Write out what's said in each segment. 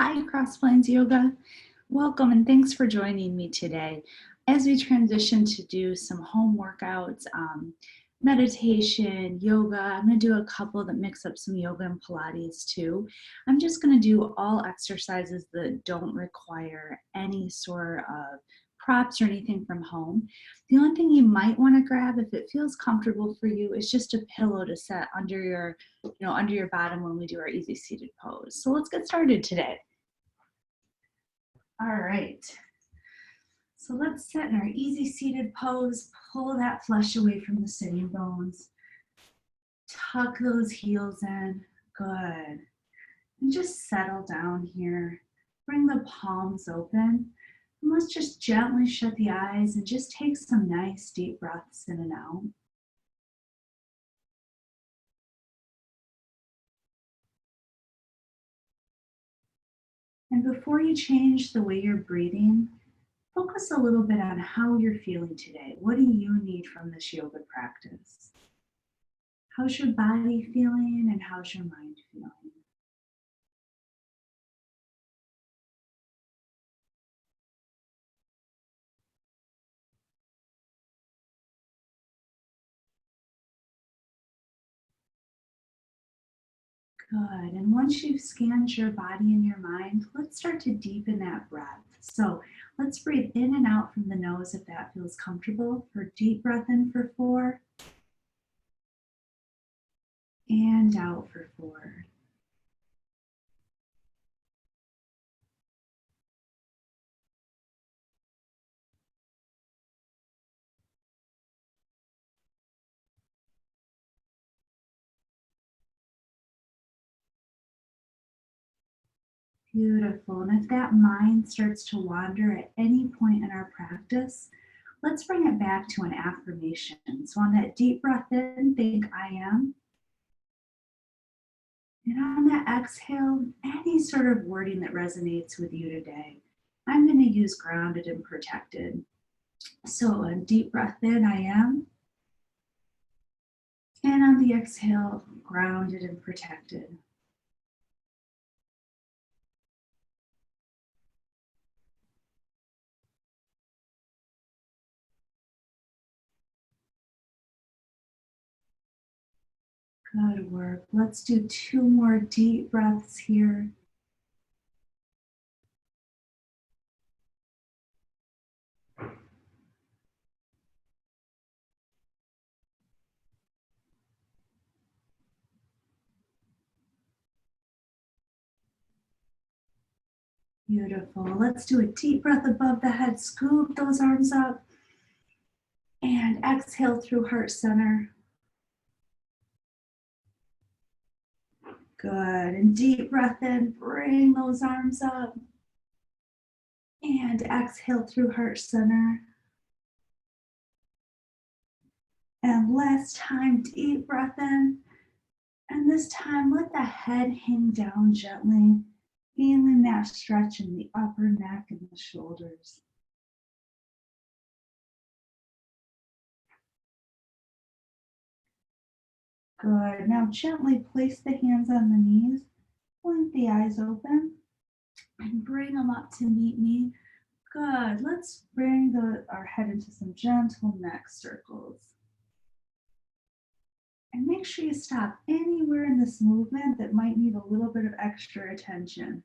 Hi, Cross Plains Yoga. Welcome and thanks for joining me today. As we transition to do some home workouts, meditation, yoga, I'm going to do a couple that mix up some yoga and Pilates too. I'm just going to do all exercises that don't require any sort of props or anything from home. The only thing you might want to grab, if it feels comfortable for you, is just a pillow to set under your bottom when we do our easy seated pose. So let's get started today. All right, so let's sit in our easy seated pose. Pull that flesh away from the sitting bones. Tuck those heels in. Good. And just settle down here. Bring the palms open. And let's just gently shut the eyes and just take some nice deep breaths in and out. And before you change the way you're breathing, focus a little bit on how you're feeling today. What do you need from this yoga practice? How's your body feeling and how's your mind feeling? Good. And once you've scanned your body and your mind, let's start to deepen that breath. So let's breathe in and out from the nose if that feels comfortable. For deep breath in for 4 and out for 4. Beautiful. And if that mind starts to wander at any point in our practice, let's bring it back to an affirmation. So on that deep breath in, think I am. And on that exhale, any sort of wording that resonates with you today. I'm going to use grounded and protected. So a deep breath in, I am. And on the exhale, grounded and protected. Good work. Let's do 2 more deep breaths here. Beautiful. Let's do a deep breath above the head. Scoop those arms up. And exhale through heart center. Good. And deep breath in. Bring those arms up. And exhale through heart center. And last time, deep breath in. And this time, let the head hang down gently, feeling that stretch in the upper neck and the shoulders. Good. Now gently place the hands on the knees, blink the eyes open, and bring them up to meet me. Good. Let's bring our head into some gentle neck circles. And make sure you stop anywhere in this movement that might need a little bit of extra attention.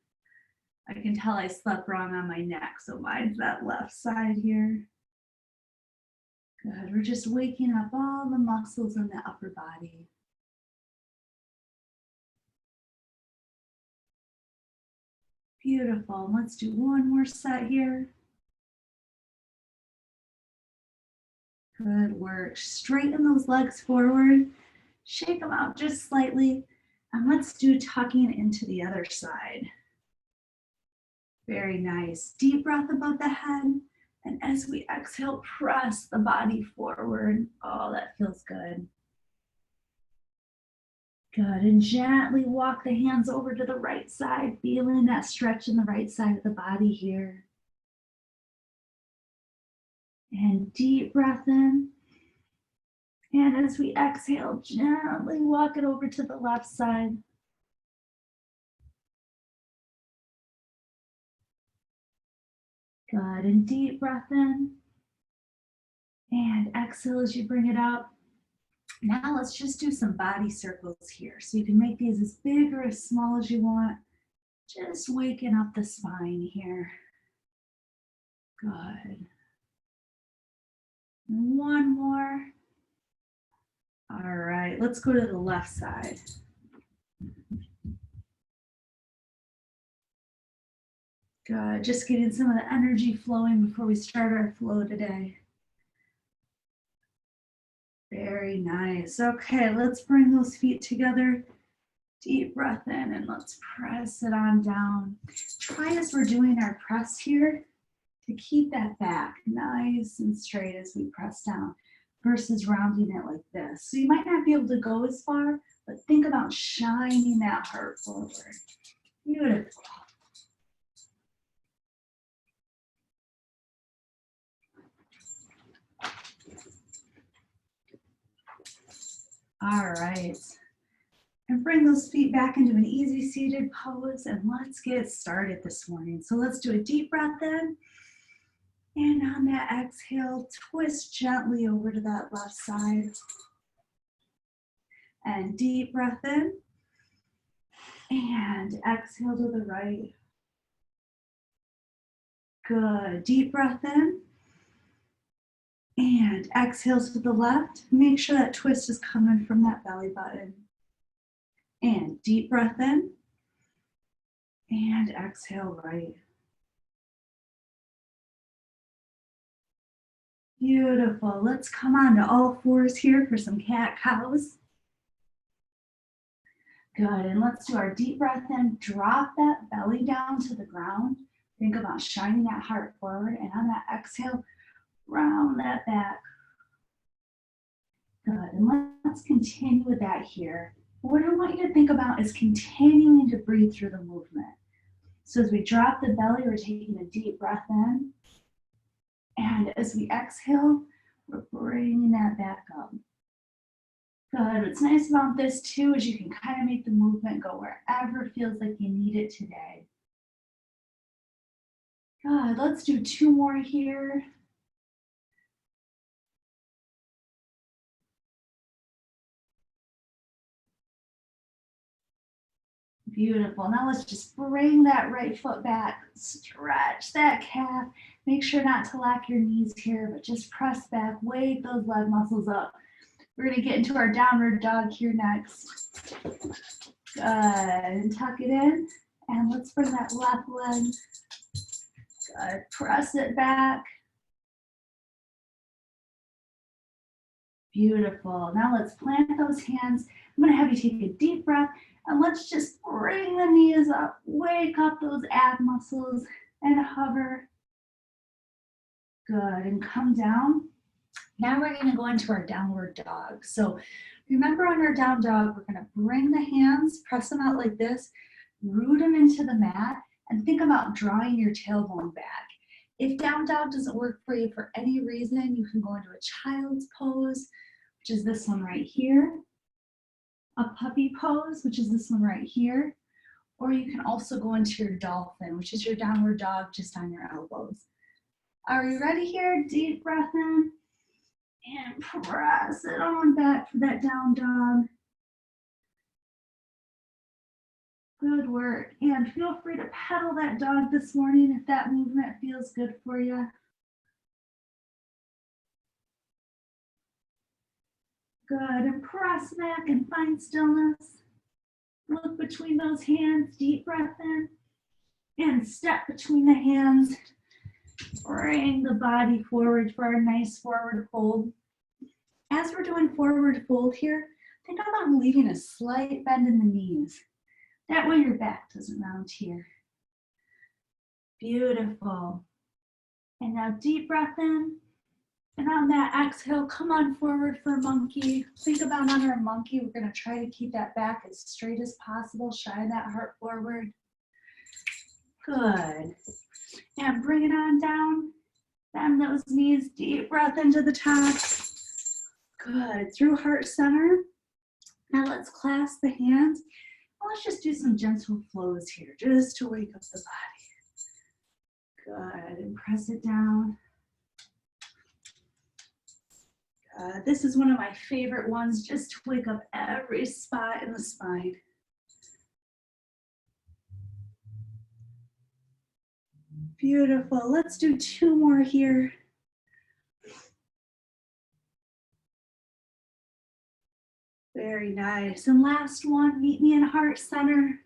I can tell I slept wrong on my neck, so mine's that left side here. Good. We're just waking up all the muscles in the upper body. Beautiful. Let's do one more set here. Good work. Straighten those legs forward. Shake them out just slightly. And let's do tucking into the other side. Very nice. Deep breath above the head. And as we exhale, press the body forward. Oh, that feels good. Good. And gently walk the hands over to the right side, feeling that stretch in the right side of the body here. And deep breath in. And as we exhale, gently walk it over to the left side. Good, and deep breath in. And exhale as you bring it up. Now let's just do some body circles here. So you can make these as big or as small as you want. Just waking up the spine here. Good. And one more. All right, let's go to the left side. Good, just getting some of the energy flowing before we start our flow today. Very nice. Okay, let's bring those feet together. Deep breath in and let's press it on down. Try as we're doing our press here to keep that back nice and straight as we press down versus rounding it like this. So you might not be able to go as far, but think about shining that heart forward. Beautiful. All right. And bring those feet back into an easy seated pose and let's get started this morning. So let's do a deep breath in. And on that exhale, twist gently over to that left side. And deep breath in. And exhale to the right. Good. Deep breath in. And exhale to the left. Make sure that twist is coming from that belly button. And deep breath in. And exhale right. Beautiful. Let's come on to all fours here for some cat-cows. Good. And let's do our deep breath in. Drop that belly down to the ground. Think about shining that heart forward. And on that exhale, round that back. Good. And let's continue with that here. What I want you to think about is continuing to breathe through the movement. So as we drop the belly, we're taking a deep breath in. And as we exhale, we're bringing that back up. Good. What's nice about this too is you can kind of make the movement go wherever it feels like you need it today. Good. Let's do two more here. Beautiful. Now let's just bring that right foot back, stretch that calf. Make sure not to lock your knees here, but just press back, wake those leg muscles up. We're gonna get into our downward dog here next. Good, and tuck it in. And let's bring that left leg. Good, press it back. Beautiful. Now let's plant those hands. I'm gonna have you take a deep breath and let's just bring the knees up, wake up those ab muscles and hover. Good, and come down. Now we're gonna go into our downward dog. So remember on our down dog, we're gonna bring the hands, press them out like this, root them into the mat, and think about drawing your tailbone back. If down dog doesn't work for you for any reason, you can go into a child's pose, which is this one right here, a puppy pose, which is this one right here, or you can also go into your dolphin, which is your downward dog just on your elbows. Are you ready here? Deep breath in and press it on back for that down dog. Good work. And feel free to pedal that dog this morning if that movement feels good for you. Good. And press back and find stillness. Look between those hands. Deep breath in. And step between the hands. Bring the body forward for a nice forward fold. As we're doing forward fold here, think about leaving a slight bend in the knees. That way your back doesn't round here. Beautiful. And now deep breath in. And on that exhale, come on forward for monkey. Think about on our monkey, we're gonna try to keep that back as straight as possible. Shine that heart forward. Good. And bring it on down. Bend those knees, deep breath into the top. Good, through heart center. Now let's clasp the hands. Let's just do some gentle flows here, just to wake up the Good, and press it down. This is one of my favorite ones, just to wake up every spot in the spine. Beautiful, let's do 2 more here. Very nice, and last one, meet me in heart center.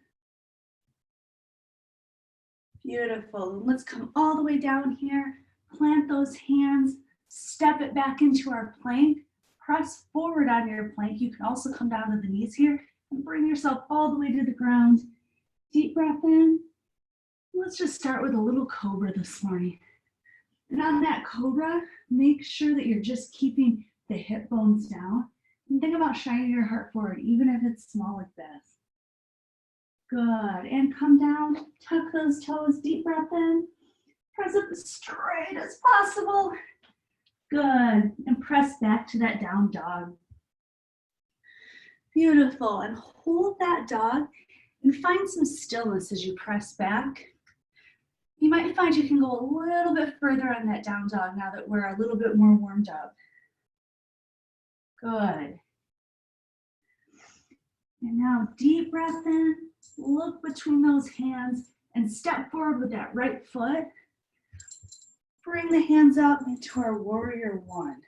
Beautiful, let's come all the way down here, plant those hands, step it back into our plank, press forward on your plank. You can also come down to the knees here and bring yourself all the way to the ground. Deep breath in. Let's just start with a little cobra this morning. And on that cobra, make sure that you're just keeping the hip bones down. And think about shining your heart forward, even if it's small like this. Good, and come down, tuck those toes, deep breath in. Press up as straight as possible. Good, and press back to that down dog. Beautiful, and hold that dog and find some stillness as you press back. You might find you can go a little bit further on that down dog now that we're a little bit more warmed up. Good. And now deep breath in, look between those hands and step forward with that right foot. Bring the hands up into our warrior one.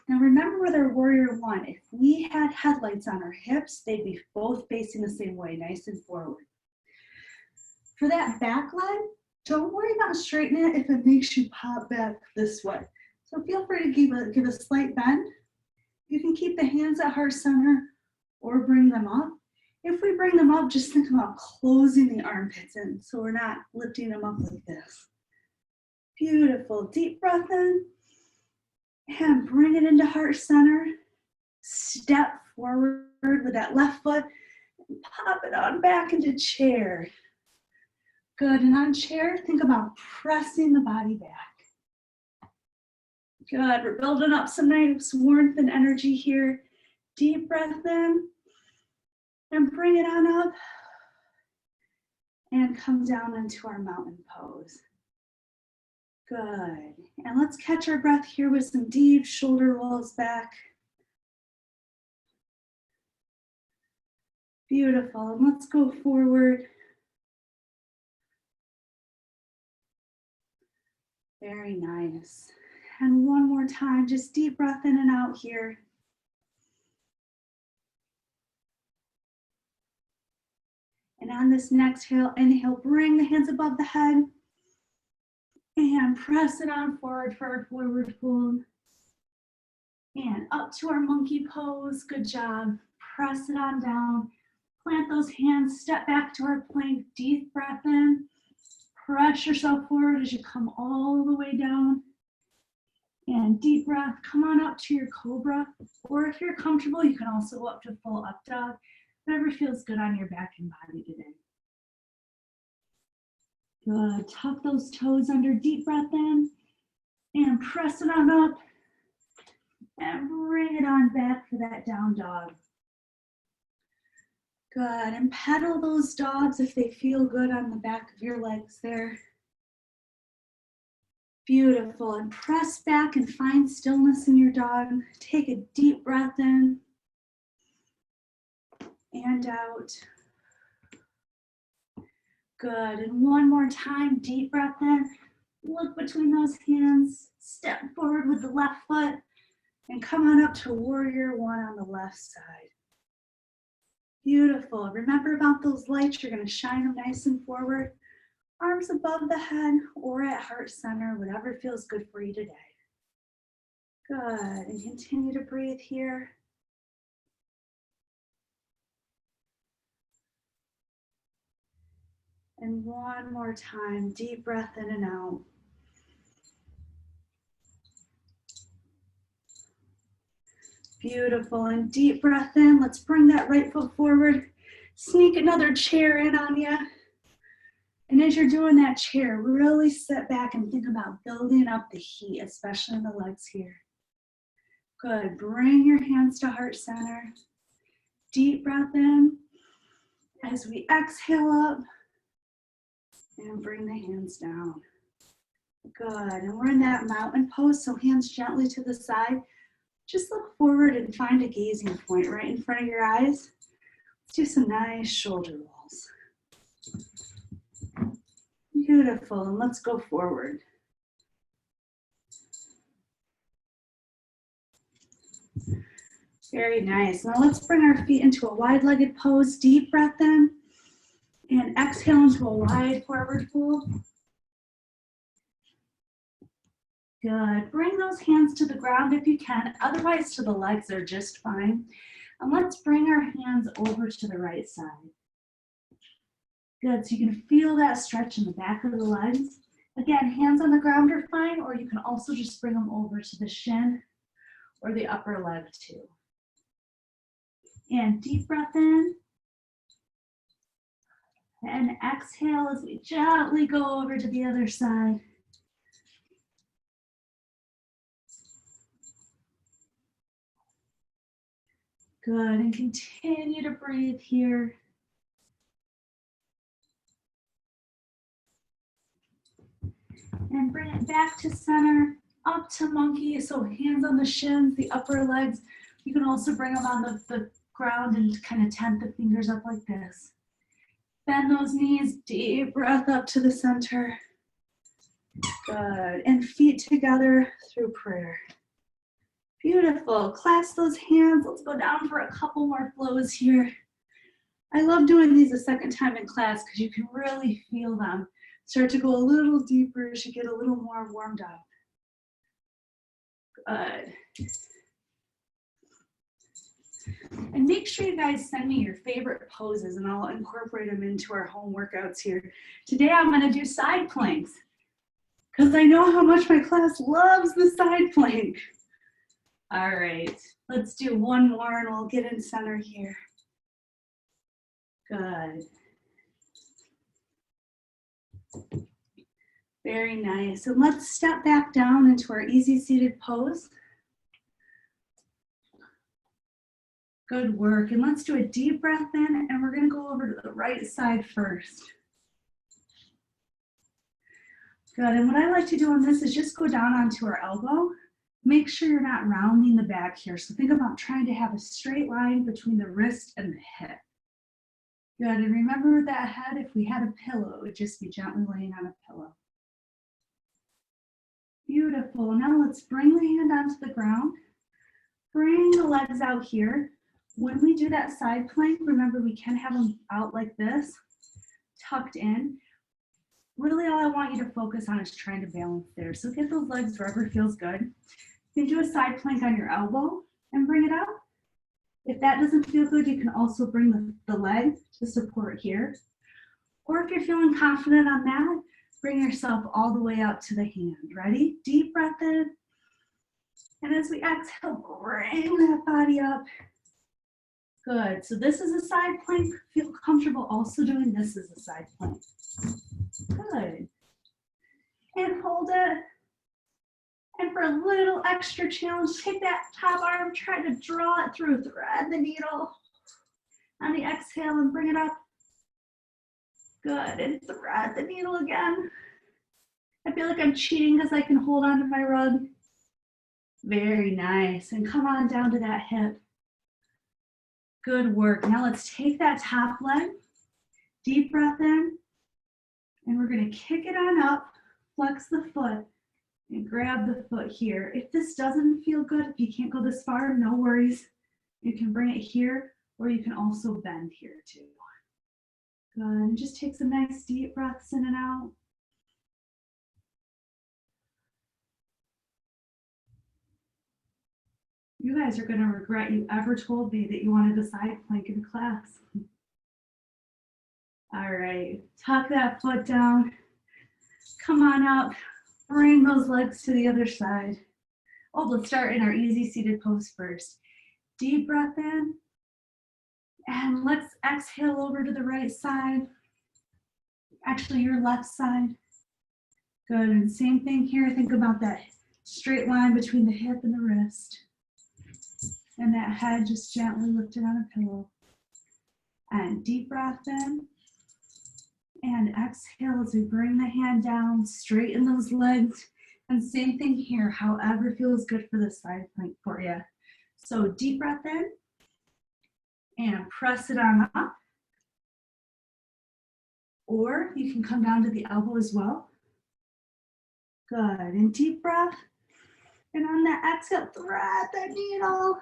Now remember with our warrior one, if we had headlights on our hips, they'd be both facing the same way, nice and forward. For that back leg, don't worry about straightening it if it makes you pop back this way. So feel free to give a slight bend. You can keep the hands at heart center or bring them up. If we bring them up, just think about closing the armpits in so we're not lifting them up like this. Beautiful, deep breath in and bring it into heart center. Step forward with that left foot and pop it on back into chair. Good, and on chair, think about pressing the body back. Good, we're building up some nice warmth and energy here. Deep breath in and bring it on up and come down into our mountain pose. Good, and let's catch our breath here with some deep shoulder rolls back. Beautiful, and let's go forward. Very nice. And one more time, just deep breath in and out here. And on this next inhale, bring the hands above the head and press it on forward for our forward fold. And up to our monkey pose, good job. Press it on down, plant those hands, step back to our plank, deep breath in. Press yourself forward as you come all the way down. And deep breath, come on up to your cobra. Or if you're comfortable, you can also go up to full up dog. Whatever feels good on your back and body today. Good, tuck those toes under, deep breath in. And press it on up. And bring it on back for that down dog. Good, and pedal those dogs if they feel good on the back of your legs there. Beautiful, and press back and find stillness in your dog. Take a deep breath in and out. Good, and one more time, deep breath in. Look between those hands, step forward with the left foot, and come on up to warrior one on the left side. Beautiful. Remember about those lights, you're going to shine them nice and forward. Arms above the head or at heart center, whatever feels good for you today. Good, and continue to breathe here. And one more time, deep breath in and out. Beautiful, and deep breath in. Let's bring that right foot forward. Sneak another chair in on you. And as you're doing that chair, really sit back and think about building up the heat, especially in the legs here. Good, bring your hands to heart center. Deep breath in. As we exhale up, and bring the hands down. Good, and we're in that mountain pose, so hands gently to the side. Just look forward and find a gazing point right in front of your eyes. Let's do some nice shoulder rolls. Beautiful, and let's go forward. Very nice. Now let's bring our feet into a wide-legged pose. Deep breath in, and exhale into a wide forward fold. Good. Bring those hands to the ground if you can, otherwise to the legs are just fine. And let's bring our hands over to the right side. Good, so you can feel that stretch in the back of the legs. Again, hands on the ground are fine, or you can also just bring them over to the shin or the upper leg too. And deep breath in. And exhale as we gently go over to the other side. Good, and continue to breathe here. And bring it back to center, up to monkey. So hands on the shins, the upper legs. You can also bring them on the ground and kind of tent the fingers up like this. Bend those knees, deep breath up to the center. Good, and feet together through prayer. Beautiful, clasp those hands. Let's go down for a couple more flows here. I love doing these a second time in class because you can really feel them start to go a little deeper as you get a little more warmed up. Good. And make sure you guys send me your favorite poses and I'll incorporate them into our home workouts here. Today I'm going to do side planks because I know how much my class loves the side plank. All right, let's do one more and we'll get in center here. Good. Very nice. And let's step back down into our easy seated pose. Good work. And let's do a deep breath in, and we're going to go over to the right side first. Good. And what I like to do on this is just go down onto our elbow. Make sure you're not rounding the back here. So think about trying to have a straight line between the wrist and the hip. Good. And remember that head, if we had a pillow, it would just be gently laying on a pillow. Beautiful. Now let's bring the hand onto the ground. Bring the legs out here. When we do that side plank, remember we can have them out like this, tucked in. Really all I want you to focus on is trying to balance there. So get those legs wherever feels good. You can do a side plank on your elbow and bring it up. If that doesn't feel good, you can also bring the leg to support here. Or if you're feeling confident on that, bring yourself all the way out to the hand. Ready? Deep breath in. And as we exhale, bring that body up. Good. So this is a side plank. Feel comfortable also doing this as a side plank. Good. And hold it. And for a little extra challenge, take that top arm, try to draw it through, thread the needle on the exhale and bring it up. Good, and thread the needle again. I feel like I'm cheating because I can hold on to my rug. Very nice, and come on down to that hip. Good work. Now let's take that top leg, deep breath in, and we're gonna kick it on up, flex the foot, and grab the foot here. If this doesn't feel good, if you can't go this far, no worries. You can bring it here, or you can also bend here too. Good, and just take some nice deep breaths in and out. You guys are gonna regret you ever told me that you wanted a side plank in class. All right, tuck that foot down. Come on up, bring those legs to the other side. Oh, let's start in our easy seated pose first. Deep breath in, and let's exhale over to the right side. Actually, your left side. Good, and same thing here. Think about that straight line between the hip and the wrist. And that head just gently lifted on a pillow. And deep breath in. And exhale as we bring the hand down, straighten those legs. And same thing here, however feels good for the side plank for you. So deep breath in and press it on up. Or you can come down to the elbow as well. Good, and deep breath. And on that exhale, thread that needle.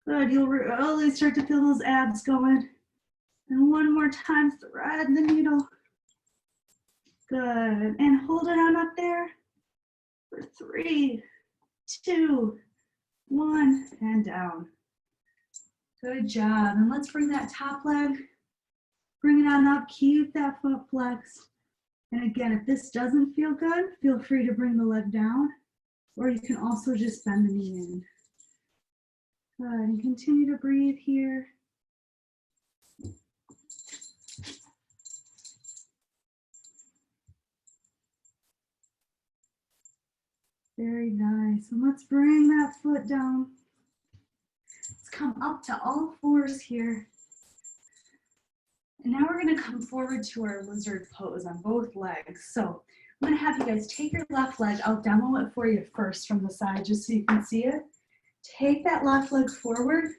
Good, you'll really start to feel those abs going. And one more time, thread the needle. Good, and hold it on up there for 3, 2, 1, and down. Good job, and let's bring that top leg, bring it on up, keep that foot flexed. And again, if this doesn't feel good, feel free to bring the leg down, or you can also just bend the knee in. Good, and continue to breathe here. Very nice, and let's bring that foot down. Let's come up to all fours here. And now we're gonna come forward to our lizard pose on both legs. So I'm gonna have you guys take your left leg. I'll demo it for you first from the side just so you can see it. Take that left leg forward.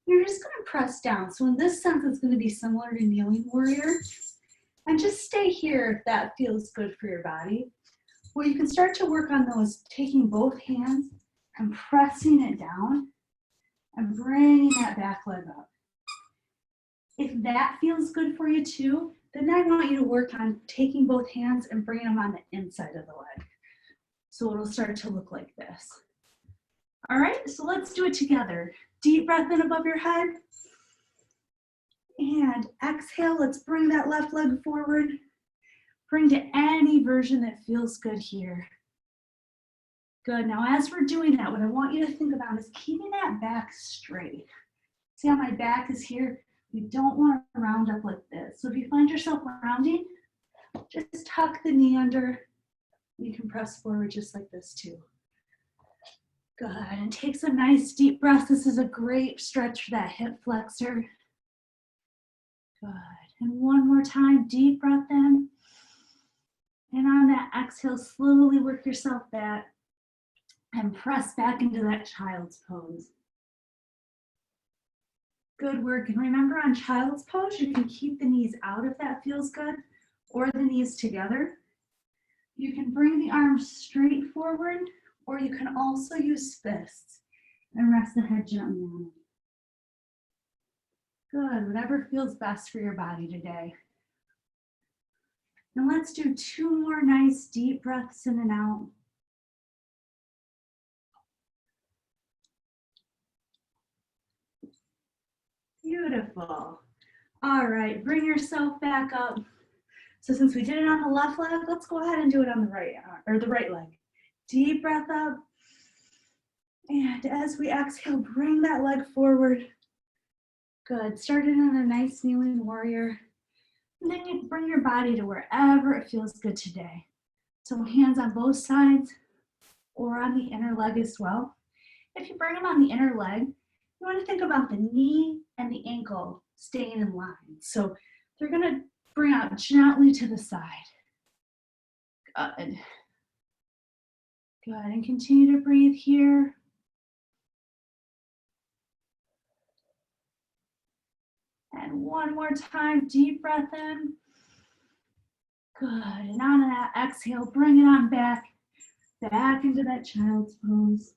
You're just gonna press down. So in this sense, it's gonna be similar to kneeling warrior. And just stay here if that feels good for your body. Well, you can start to work on those, taking both hands and pressing it down and bringing that back leg up. If that feels good for you too, then I want you to work on taking both hands and bringing them on the inside of the leg. So it'll start to look like this. All right, so let's do it together. Deep breath in above your head. And exhale, let's bring that left leg forward. Bring to any version that feels good here. Good, now as we're doing that, what I want you to think about is keeping that back straight. See how my back is here? We don't want to round up like this. So if you find yourself rounding, just tuck the knee under. You can press forward just like this too. Good, and take some nice deep breaths. This is a great stretch for that hip flexor. Good, and one more time, deep breath in. And on that exhale, slowly work yourself back and press back into that child's pose. Good work, and remember on child's pose, you can keep the knees out if that feels good, or the knees together. You can bring the arms straight forward, or you can also use fists and rest the head gently on it. Good, whatever feels best for your body today. Now let's do 2 more nice deep breaths in and out. Beautiful. All right, bring yourself back up. So since we did it on the left leg, let's go ahead and do it on the right arm, or the right leg. Deep breath up. And as we exhale, bring that leg forward. Good, start it in a nice kneeling warrior. And then you bring your body to wherever it feels good today. So hands on both sides or on the inner leg as well. If you bring them on the inner leg, you want to think about the knee and the ankle staying in line. So they're going to bring out gently to the side. Good. Good, and continue to breathe here. And one more time, deep breath in. Good, and on that exhale, bring it on back into that child's pose.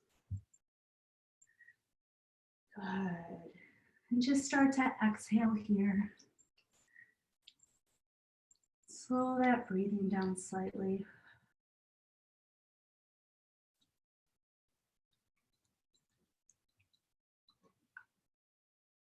Good, and just start to exhale here. Slow that breathing down slightly.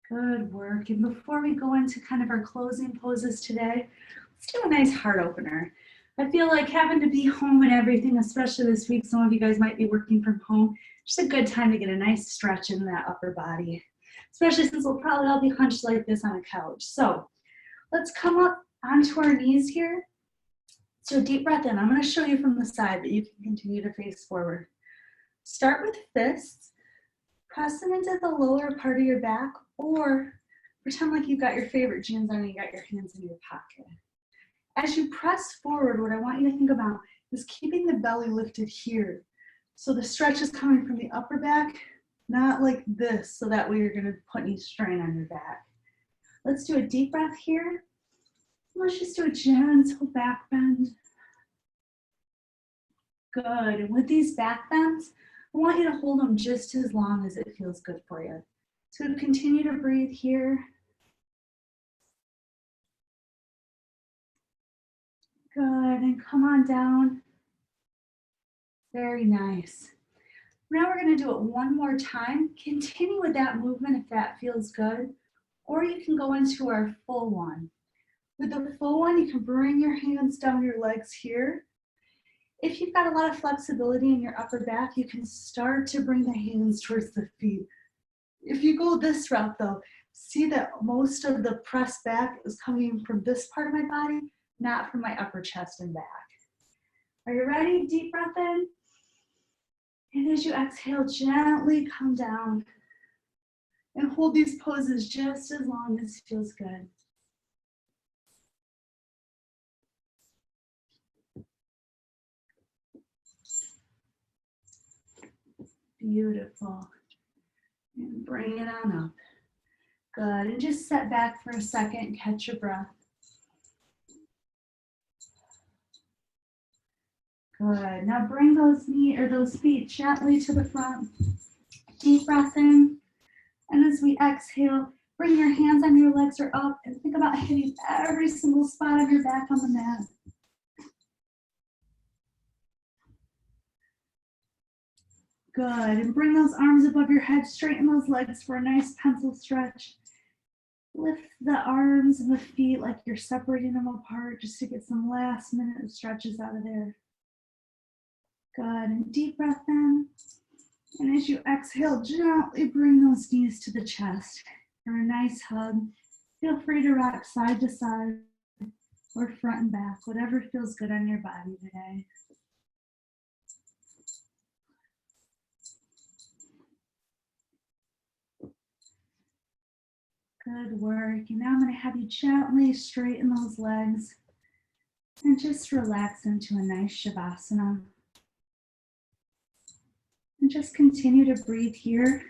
Good work, and before we go into kind of our closing poses today, let's do a nice heart opener. I feel like having to be home and everything, especially this week, some of you guys might be working from home, just a good time to get a nice stretch in that upper body, especially since we'll probably all be hunched like this on a couch. So let's come up onto our knees here. So deep breath in. I'm going to show you from the side, but you can continue to face forward. Start with fists. Press them into the lower part of your back, or Pretend like you've got your favorite jeans on and you got your hands in your pocket. As you press forward, what I want you to think about is keeping the belly lifted here. So the stretch is coming from the upper back, not like this, so that way you're gonna put any strain on your back. Let's do a deep breath here. Let's just do a gentle back bend. Good, and with these back bends, I want you to hold them just as long as it feels good for you. So continue to breathe here. Good, and come on down. Very nice. Now we're going to do it one more time. Continue with that movement if that feels good, or you can go into our full one. With the full one, you can bring your hands down your legs here. If you've got a lot of flexibility in your upper back, you can start to bring the hands towards the feet. If you go this route though, see that most of the press back is coming from this part of my body, not from my upper chest and back. Are you ready? Deep breath in. And as you exhale, gently come down and hold these poses just as long as it feels good. Beautiful. And bring it on up. Good. And just set back for a second, catch your breath. Good. Now bring those feet gently to the front. Deep breath in. And as we exhale, bring your hands on your legs or up and think about hitting every single spot of your back on the mat. Good. And bring those arms above your head, straighten those legs for a nice pencil stretch. Lift the arms and the feet like you're separating them apart just to get some last minute stretches out of there. Good, and deep breath in. And as you exhale, gently bring those knees to the chest for a nice hug. Feel free to rock side to side or front and back, whatever feels good on your body today. Good work. And now I'm going to have you gently straighten those legs and just relax into a nice Shavasana. And just continue to breathe here.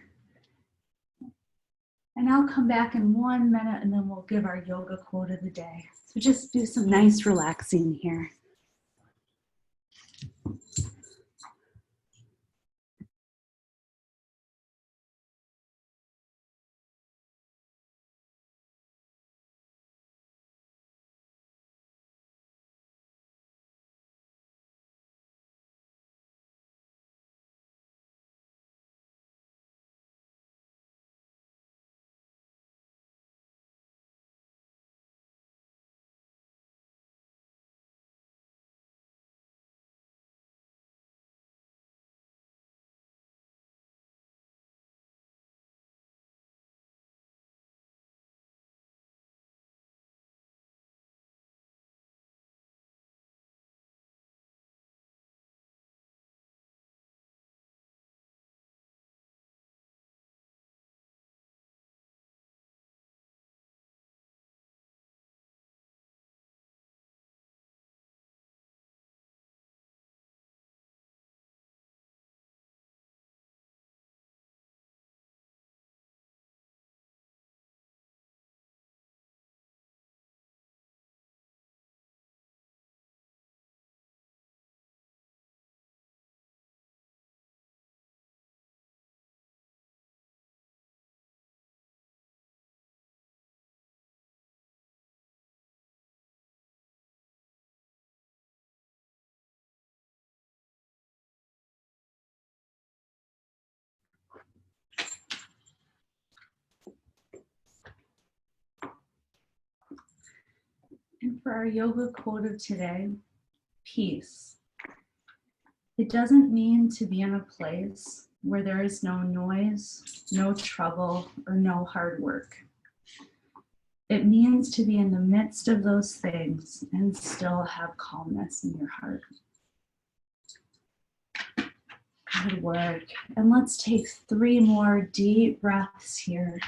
And I'll come back in 1 minute and then we'll give our yoga quote of the day. So just do some nice relaxing here. And for our yoga quote of today, peace. It doesn't mean to be in a place where there is no noise, no trouble, or no hard work. It means to be in the midst of those things and still have calmness in your heart. Good work. And let's take 3 more deep breaths here.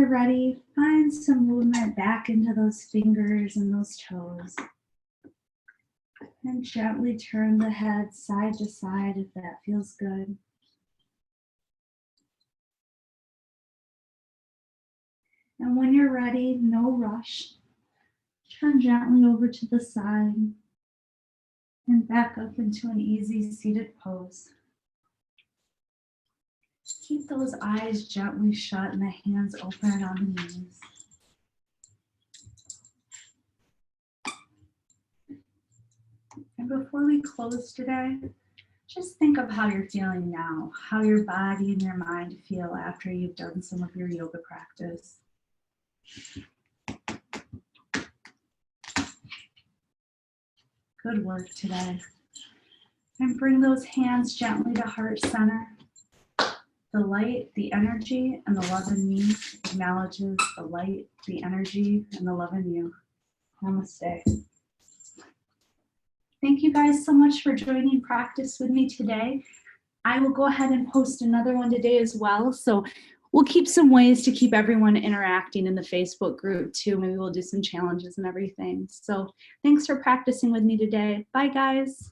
you're ready, find some movement back into those fingers and those toes. And gently turn the head side to side if that feels good. And when you're ready, no rush. Turn gently over to the side and back up into an easy seated pose. Keep those eyes gently shut and the hands open on the knees. And before we close today, just think of how you're feeling now, how your body and your mind feel after you've done some of your yoga practice. Good work today. And bring those hands gently to heart center. The light, the energy, and the love in me acknowledges the light, the energy, and the love in you. Namaste. Thank you guys so much for joining practice with me today. I will go ahead and post another one today as well. So we'll keep some ways to keep everyone interacting in the Facebook group too. Maybe we'll do some challenges and everything. So thanks for practicing with me today. Bye guys.